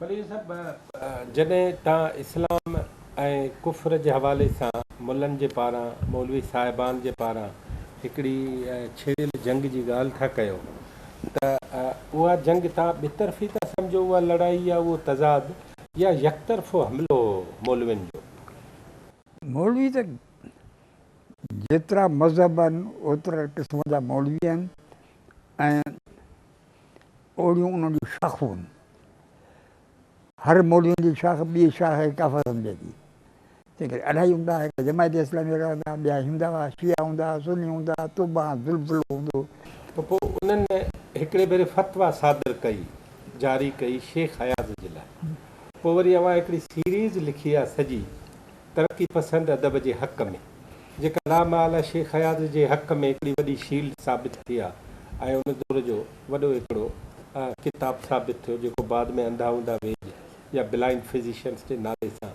भले सभु जॾहिं तव्हां इस्लाम ऐं कुफ्र जे हवाले सां मुलनि जे पारां मौलवी साहिबान जे पारां हिकिड़ी छेड़ियल जंग जी ॻाल्हि था कयो त उहा जंग तव्हां ॿितरफ़ी था सम्झो, उहा लड़ाई या उहो तज़ाद या यकतरफ़ो हमिलो मौलवियुनि जो? मौलवी त जेतिरा मज़हब आहिनि ओतिरा क़िस्म जा मौलवी आहिनि ऐं ओड़ियूं उन्हनि जूं शाख़ूं आहिनि। हर मौलवियुनि जी शाख़ ॿी शाख़ काफ़र सम्झे थी। तंहिं करे अढाई हूंदा, हिकु जमायत इस्लामी वारा हूंदा, ॿिया हूंदा हुआ शिया हूंदा, सुन्नी हूंदा, तुबा ज़ुल्फ़ुल हूंदो। त पोइ उन्हनि हिकिड़े भेरे फ़तवा सादर कई, जारी कई शेख हयात जे लाइ। पोइ वरी अवां हिकिड़ी सीरीज़ लिखी आहे सॼी तरक़ी पसंदि अदब जे हक़ में, जेका लामाल शेख हयात जे हक़ में हिकिड़ी वॾी शील्ड साबित थी आहे ऐं उन दौर जो वॾो हिकिड़ो किताबु साबित थियो, जेको बाद में अंधा हूंदा वेज या ब्लाइंड फिज़िशियन्स जे नाले सां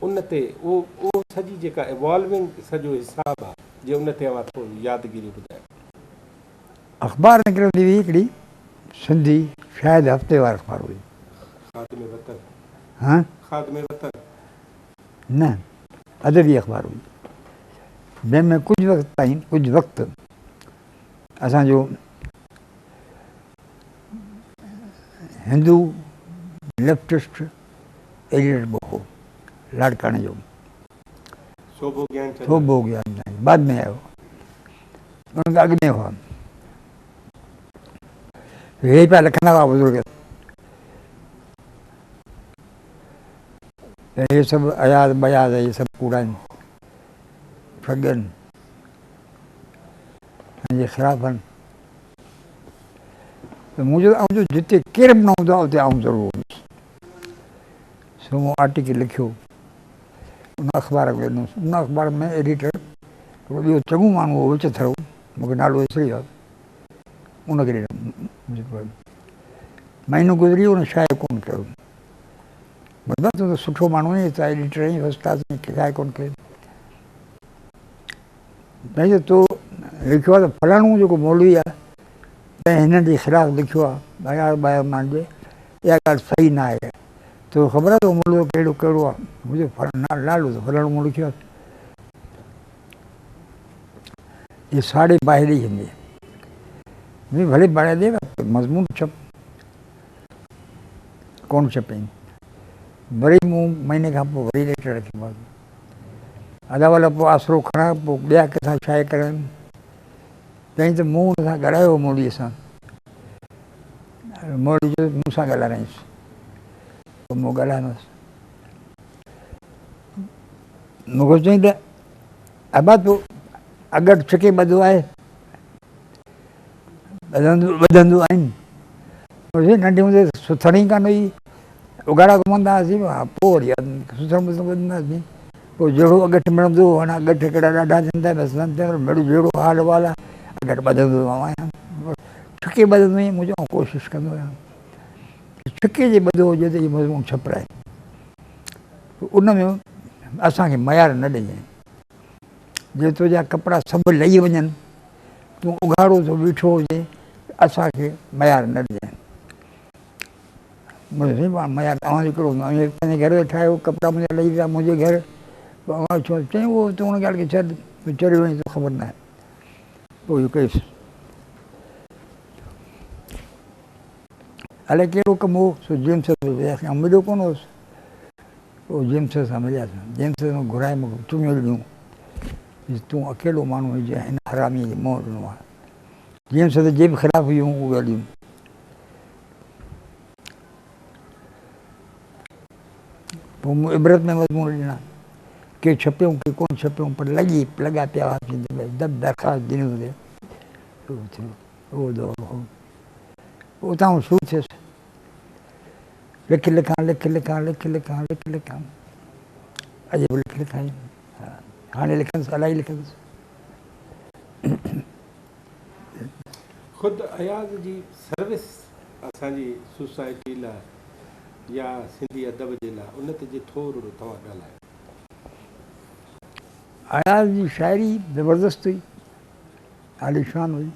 उन ते उहो सॼी जेका इवॉल्विंग सॼो हिसाबु आहे, जे उन ते अवां थोरो यादगिरी ॿुधायो। अख़बार निकिरंदी हुई हिकिड़ी सिंधी, शायदि हफ़्तेवार अख़बार हुई। ख़ादिम वतन? हाँ, ख़ादिम वतन न, अदबी अख़बार हुई, जंहिंमें कुझु वक़्तु ताईं कुझु वक़्तु असांजो हिंदू लेफ्टिस्ट एडिटर बि हो, लाड़काणे जो शोभो ज्ञान बाद में आयो, उनखां अॻु में हुआ। हे पिया लिखंदा हुआ बुज़ुर्ग, हे सभु अयाज़ बयाज़ इहे सभु कूड़ा आहिनि, ठग आहिनि, पंहिंजे ख़िलाफ़ आहिनि। त मुंहिंजो जिते केरु बि न हूंदो आहे उते आउं ज़रूरु हूंदुसि। सो मूं आर्टिकल लिखियो, उन अख़बार खे ॾिनोसि। उन अख़बार में एडिटर ॿियो चङो माण्हू हो, विच थरो, मूंखे नालो विसरी वियो, उनखे ॾिनो। महीनो गुज़री उन शाये कोन कयो। मतिलबु तूं त सुठो माण्हू आहीं, त एडिटर आहीं, फस्ट क्लास में, शाये कोन कयो। भई तो लिखियो आहे त फलाणो जेको मौलवी आहे तंहिं हिननि जे ख़िलाफ़ु लिखियो आहे, ॿाहिरि ॿाहिरि मान ॾे, इहा ॻाल्हि सही न आहे। तो ख़बर आहे त मौलवी कहिड़ो कहिड़ो आहे? मुंहिंजो नालो त फलाणो मूं लिखियो आहे। ये साड़े ॿाहिरि ई ईंदी, भले ॿाहिरि ॾे, मज़मून छप कोन छपियईं। वरी मूं महीने खां पोइ वरी लेटर रखियोमांसि, अदा वला पोइ आसिरो खणा, पोइ ॿिया किथां शाये करनि। चई त मूं हुन सां ॻाल्हायो मौलवीअ सां, मौलवी जो मूं सां ॻाल्हाराईंसि, पोइ मूं ॻाल्हायोमांसि। मूंखे चई त अबा तूं अगरि छिके ॿधो आहे, ॿधंदो आहिनि। नंढे हूंदे सुथणी कान हुई, उघाड़ा घुमंदा हुआसीं, पोइ वरी सुथण ॿधंदासीं। पोइ जहिड़ो अगठि मिलंदो, हाणे अगठि हिकिड़ा ॾाढा थींदा आहिनि, जहिड़ो हाल वाल आहे अगरि ॿधंदो आहियां, छिके ॿधंदो आहियां। मुंहिंजो कोशिशि कंदो आहियां छिके जे ॿधो हुजे त इहो मज़मून छपराए। उन में असांखे मयार न ॾिजांइ, जे तुंहिंजा कपिड़ा सभु लही वञनि, तूं उघाड़ो थो बीठो हुजे, असांखे मयार न ॾिजांइ। मयार तव्हांजो कहिड़ो हूंदो आहे? पंहिंजे घर वेठा आहियो, कपिड़ा मुंहिंजा लही विया मुंहिंजे घर, छो चई उहो तूं हुन ॻाल्हि खे छॾ, तूं चढ़ियो वञी तो ख़बर न आहे। पोइ इहो कयुसि। अलाए कहिड़ो कमु हो, सो जेम्स वियासीं, ऐं मिलियो कोन हुउसि। पोइ जेम्स सां मिलियासीं, जेम्स सां घुराए मूंखे चुमियो ॾियूं, तूं अकेलो माण्हू हुई जंहिं हिन हरामीअ खे मोह ॾिनो आहे। जेम्स त जे बि ख़िलाफ़ु हुयूं उहे ॻाल्हियूं। पोइ मूं इबरत में मज़मून ॾिना, के छपियूं के कोन छपियूं, पर लॻा पिया हुआ, दरख़्वास्त ॾिनी हुजे, उहो दौरु हो। उतां शुरू थियुसि, लिख लिखां, अॼु बि लिख लिखां, हाणे लिखंदुसि, अलाही लिखंदुसि। ख़ुदि अयाज़ जी सर्विस असांजी सोसाइटी लाइ या सिंधी अदब जे लाइ, उन ते जे थोरो तव्हां ॻाल्हायो। अयाज़ जी शाइरी ज़बरदस्त हुई, आलिशान हुई,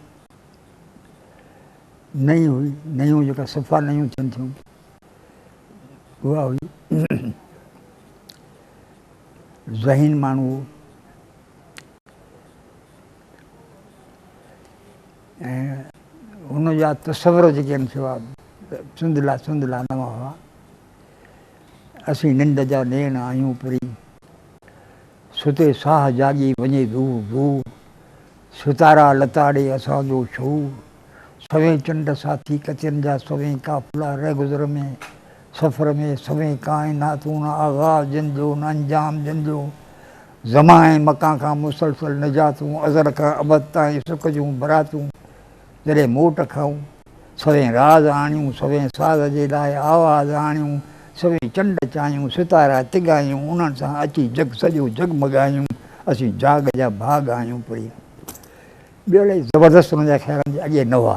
नई हुई, नयूं जेका सफ़ा नयूं थियनि थियूं। उहा हुई ज़हीन माण्हू ऐं हुनजा तस्वर जेके आहिनि सेवा सुंदला सुंदला नवा हुआ। असीं निंड जा नेण आहियूं परी सुते साह जाॻी वञे दूर दूर सितारा लताड़े असांजो शूर सवें चंड साथी कचनि जा सवें काफ़िला रहगुज़र में सफ़र में सवें काइनातूं न आग़ाज़ जिन जो न अंजाम जिन जो ज़मा ऐं मका खां मुसलसल निजातूं अज़र खां अबद ताईं सुख जूं बरातूं जॾहिं मोट खाऊं सवें राज़ आणियूं सवें साज़ जे लाइ आवाज़ आणियूं सवें चंड चाहियूं सितारा तिगायूं उन्हनि सां अची जग सॼो जगमगायूं असीं जाग जा भाग आहियूं परी। ॿियो इलाही ज़बरदस्त हुन जा ख़्यालनि जे अॻे न हुआ।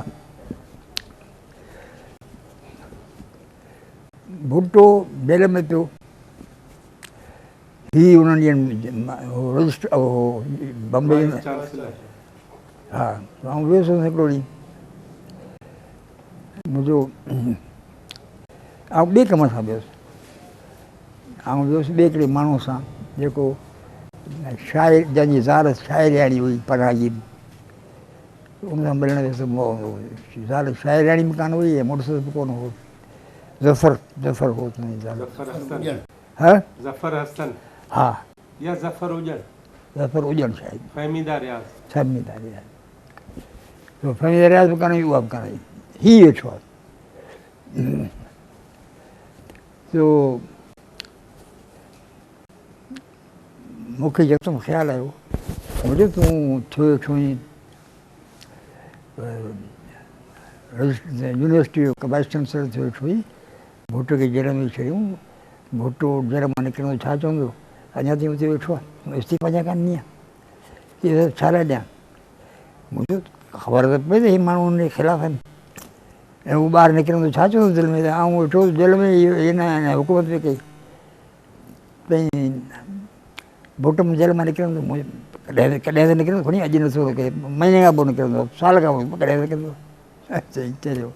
भुट्टो जेल में पियो ही उन्हनि ॾींहंनि रजिस्टर बम्बे हा आउं वियुसि हिकिड़ो ॾींहुं मुंहिंजो आउं ॿिए कम सां वियुसि आउं वियुसि ॿिए हिकिड़े माण्हूअ सां जेको शाइर जंहिंजी ज़ाल शाइरियाणी हुई पढ़ाई उन सां मिलण वियुसि ज़ाल शाइरियाणी बि कान हुई ऐं मुड़ुस बि कोन हो ज़फ़र ज़फ़र हो हा ज़फ़र हसन हा या ज़फ़र हुजनि ज़फ़र हुजनि शायदि फ़हमीदा रियाज़ फ़हमीदा रियाज़ फ़हमीदा रियाज़ बि कान हुई उहा बि कान हुई हीउ वेठो आहे तो मूंखे यकदमि ख़्यालु आयो मुंहिंजो तूं थियो छुई यूनिवर्सिटी जो वाइस चांसलर थियो छुई भुट्टो खे जेल में छॾियूं भुट्टो जेल मां निकिरंदो छा चवंदो अञा ताईं हुते वेठो आहे इस्तीफ़ा अञा कान ॾियां इहे छा लाइ ॾियां मुंहिंजो ख़बर त पए त हीअ माण्हू हुन जे ख़िलाफ़ु आहिनि ऐं हू ॿाहिरि निकिरंदो छा चवंदो दिलि में त आउं वेठो जेल में इहे न हुकूमत पई कई पंहिंजी भुट्टो जेल मां निकिरंदो कॾहिं कॾहिं त निकिरंदो खणी अॼु नथो के महीने खां पोइ निकिरंदो साल खां पोइ कॾहिं निकिरंदो चई चयो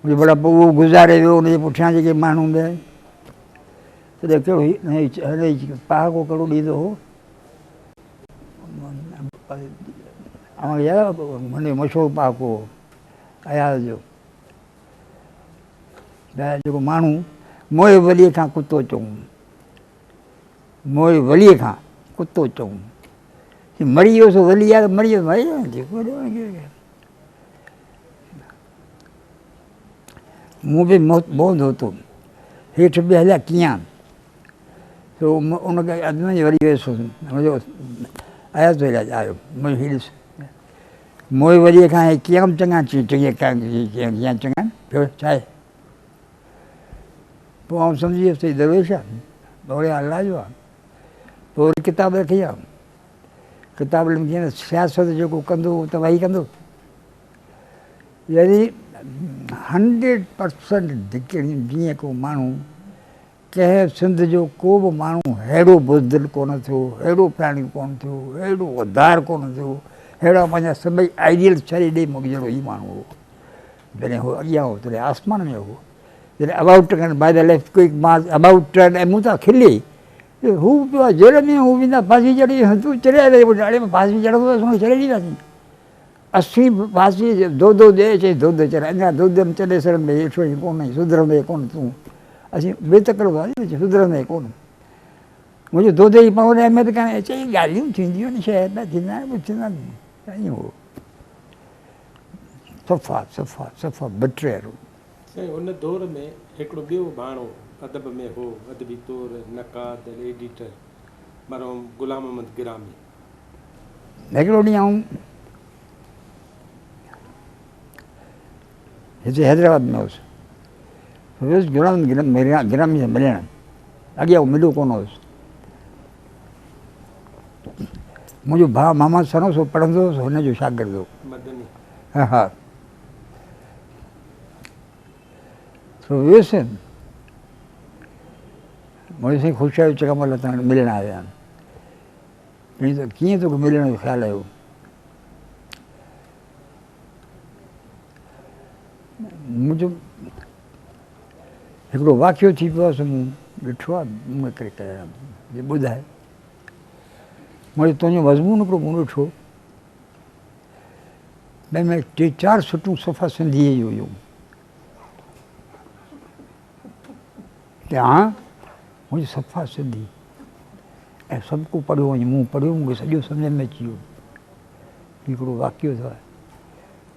मुंहिंजो भला पोइ उहो गुज़ारे वियो हुनजे पुठियां जेके माण्हू हूंदा आहिनि तॾहिं कहिड़ो हिन पहाको कहिड़ो ॾींदो हो हुन मशहूरु पहाको अयाज़ जो जेको माण्हू मोए वलीअ खां कुतो चऊं मोए वलीअ खां कुतो चऊं मरी वियोसि वली आहे त मरी वियो मूं बि मोह धोतो हेठि बि हलिया कीअं त उनखे अधु में वरी वियुसि मुंहिंजो आया तो आयो मुंहिंजो हीउ ॾिस मोए वलीअ खां हे कीअं बि चङा कीअं चङा ॿियो छा आहे पोइ आउं सम्झी वियुसि त दरवेश आहे दौड़े अलाह जो आहे पोइ वरी किताब रखी आहे किताब लिखी आहे सियासत जेको कंदो त वही कंदो यानी 100% जीअं को माण्हू कंहिं सिंध जो को बि माण्हू अहिड़ो बुज़दिल कोन थियो अहिड़ो प्राणी कोन थियो अहिड़ो वधार कोन थियो अहिड़ा पंहिंजा सभई आइडियल छॾे ॾे मूंखे जहिड़ो ई माण्हू हो जॾहिं हू अॻियां हो तॾहिं आसमान में हो जॾहिं about turn by the left quick march about turn ऐं मूं तां खिले हू पियो आहे जेल में हू वेंदा फांसी चढ़ी तूं चढ़िया ॾाढे में फांसी चढ़ंदो असां छॾे ॾींदासीं असीं फांसी दो ॾे चई दो चढ़ अञा दो में चढ़े सघंदे हेठि वञी कोन सुधरंदे कोन तूं असीं बेतकड़ो आहे सुधरंदे कोन मुंहिंजो दोधे जी पाण अहमियत कान्हे चई ॻाल्हियूं थींदियूं आहिनि शहर न थींदा आहिनि पुछंदा आहिनि हो सफ़ा सफ़ा सफ़ा बिट्रेर साईं उन दौर में हिकिड़ो ॿियो माण्हू अदब में हो अदबी तौर नक़ाद एडिटर मरहूम गुलाम अहमद गिरामी हिकिड़ो ॾींहुं आऊं हिते हैदराबाद में हुउसि वियुसि गुलाम गिरामी सां मिलणु अॻियां उहो मिलियो कोन हुउसि मुंहिंजो भाउ मोहम्मद सनोस हो पढ़ंदो हुउसि हुनजो शागिर्दु हो मदनी हा हा वियुसि मुंहिंजी साईं ख़ुशि आहियो चङा महिल तव्हां मिलणु आया आहिनि त कीअं तोखे मिलण जो ख़्यालु आयो मुंहिंजो हिकिड़ो वाक़ियो थी पियो आहे मूं ॾिठो आहे मूं करे करे ॿुधाए मुंहिंजो तुंहिंजो मज़मून हिकिड़ो मूं ॾिठो भई में 3-4 सुठूं सफ़ा सिंधीअ जो हुयो हा मुंहिंजी सफ़ा सिंधी ऐं सभु को पढ़ियो वञे मूं पढ़ियो मूंखे सॼो सम्झ में अची वियो हिकिड़ो वाक़ियो अथव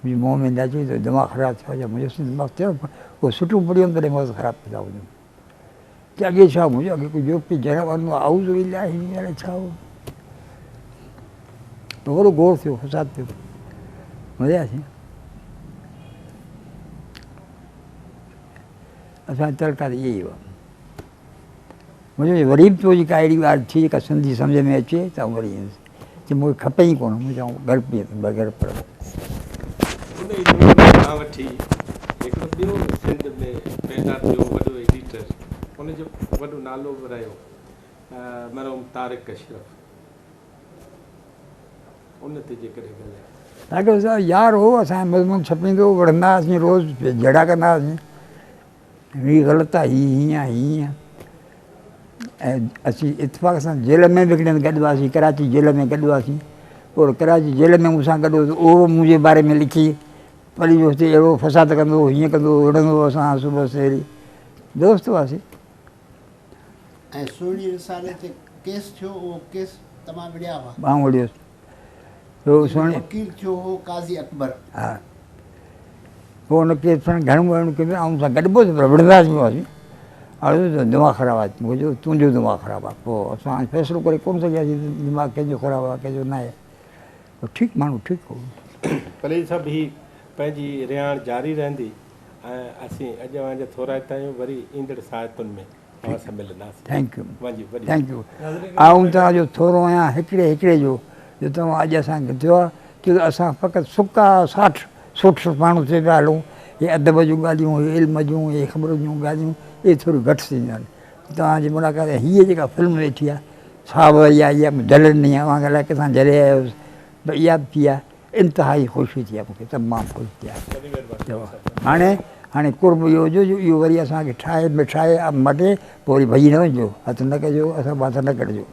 मुंहिंजी मुंहं में न अचे त दिमाग़ु ख़राबु थियो या मुंहिंजो दिमाग़ु थियो उहो सुठो पढ़ियो तॾहिं मग़ज़ु ख़राबु पिया वञो की अॻे छा मुंहिंजो अॻे कोई ॿियो पई जहिड़ा वञिणो आहे आउज़ इलाही हींअर छा हो त वॾो गोड़ थियो फसाद थियो मज़ा असांजी तड़का त इहा ई हुआ मुंहिंजो वरी बि तो जेका अहिड़ी ॻाल्हि थी जेका सिंधी सम्झ में अचे त वरी की मूंखे खपे ई कोन मुंहिंजो घर पी बग़ैर पर खां वठी हिकिड़ो ॿियो सिंध में पैदा थियो वॾो एडिटर हुनजो वॾो नालो बि रहियो मरहूम तारिक अशरफ उन ते जेकॾहिं ॻाल्हाए ॾाढो सां यार हो असांजो मज़मून छपींदो वणंदा हुआसीं रोज़ु जहिड़ा कंदा हुआसीं हीअ ग़लति आहे हीअं हीअं ऐं असीं इतफ़ाक़ सां जेल में बि हिकिड़े हंधि गॾु हुआसीं कराची जेल में गॾु हुआसीं पोइ कराची जेल में मूंसां गॾु हुओ उहो मुंहिंजे बारे में लिखी वरी जो हिते अहिड़ो फसाद कंदो हीअं कंदो विढ़ंदो असां सुबुह सेरी दोस्त हुआसीं ऐं सुहिणी रिसाले ते केस थियो उहो केस तमामु विड़िया हुआ मां विड़ियोसि ॿियो सुहिणी वकील थियो हो काज़ी अकबर हा पोइ हुन केस सां घणो वणो कयो ऐं मूंसां गॾु बि पर विढ़ंदासीं हुआसीं हाणे दिमाग़ु ख़राबु आहे मूंखे चयो तुंहिंजो दिमाग़ु ख़राबु आहे पोइ असां फ़ैसिलो करे कोन सघियासीं दिमाग़ु कंहिंजो ख़राबु आहे कंहिंजो न आहे ठीकु माण्हू ठीकु हो भले सभु ही पंहिंजी रिहाण जारी रहंदी ऐं असीं अॼु वांगुरु थोरा हितां आहियूं वरी ईंदड़ साहितुनि में तव्हां सां मिलंदासीं थैंक यू वञी वरी थैंक यू ऐं तव्हांजो थोरो आहियां हिकिड़े जो जो तव्हां अॼु असांखे थियो आहे की असां फ़क़ति सुका 60 माण्हू ते पिया हलूं हे अदब जूं ॻाल्हियूं हे इल्म जूं हे ख़बर जूं ॻाल्हियूं इहे थोरियूं घटि थींदियूं आहिनि तव्हांजी मुलाक़ात हीअ जेका फिल्म वेठी आहे साहब इहा ढलनी आहे वांगुरु अलाए किथां जरे आयोसि भई इहा बि थी आहे इंतिहाई ख़ुशी थी आहे मूंखे तमामु ख़ुशि थी आहे हाणे कुर्ब इहो हुजे इहो वरी असांखे ठाहे मिठाए मटे पोइ वरी भॼी न वञिजो हथु न कजो असां वात न कढिजो